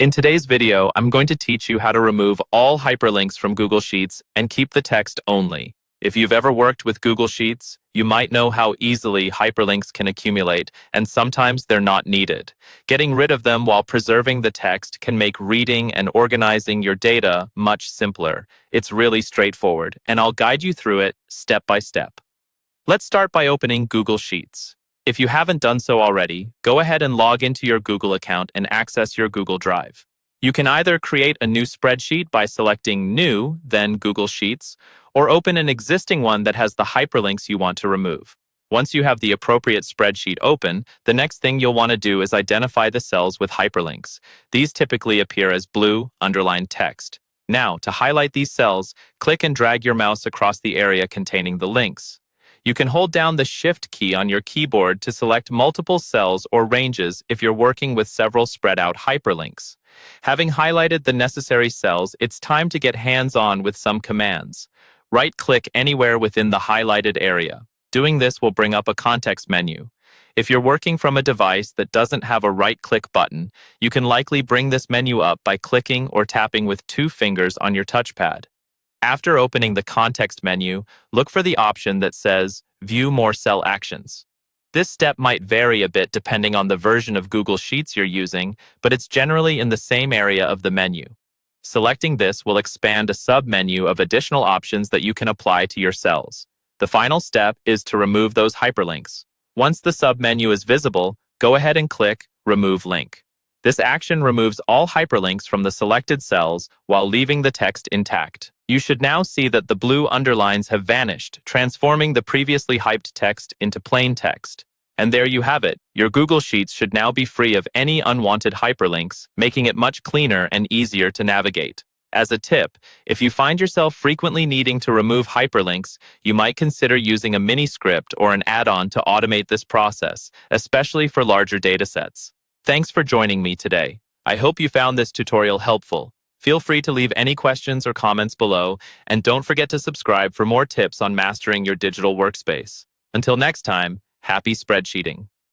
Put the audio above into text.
In today's video, I'm going to teach you how to remove all hyperlinks from Google Sheets and keep the text only. If you've ever worked with Google Sheets, you might know how easily hyperlinks can accumulate, and sometimes they're not needed. Getting rid of them while preserving the text can make reading and organizing your data much simpler. It's really straightforward, and I'll guide you through it step by step. Let's start by opening Google Sheets. If you haven't done so already, go ahead and log into your Google account and access your Google Drive. You can either create a new spreadsheet by selecting New, then Google Sheets, or open an existing one that has the hyperlinks you want to remove. Once you have the appropriate spreadsheet open, the next thing you'll want to do is identify the cells with hyperlinks. These typically appear as blue, underlined text. Now, to highlight these cells, click and drag your mouse across the area containing the links. You can hold down the Shift key on your keyboard to select multiple cells or ranges if you're working with several spread-out hyperlinks. Having highlighted the necessary cells, it's time to get hands-on with some commands. Right-click anywhere within the highlighted area. Doing this will bring up a context menu. If you're working from a device that doesn't have a right-click button, you can likely bring this menu up by clicking or tapping with 2 fingers on your touchpad. After opening the context menu, look for the option that says View More Cell Actions. This step might vary a bit depending on the version of Google Sheets you're using, but it's generally in the same area of the menu. Selecting this will expand a sub-menu of additional options that you can apply to your cells. The final step is to remove those hyperlinks. Once the sub-menu is visible, go ahead and click Remove Link. This action removes all hyperlinks from the selected cells while leaving the text intact. You should now see that the blue underlines have vanished, transforming the previously hyped text into plain text. And there you have it. Your Google Sheets should now be free of any unwanted hyperlinks, making it much cleaner and easier to navigate. As a tip, if you find yourself frequently needing to remove hyperlinks, you might consider using a mini script or an add-on to automate this process, especially for larger datasets. Thanks for joining me today. I hope you found this tutorial helpful. Feel free to leave any questions or comments below, and don't forget to subscribe for more tips on mastering your digital workspace. Until next time, happy spreadsheeting.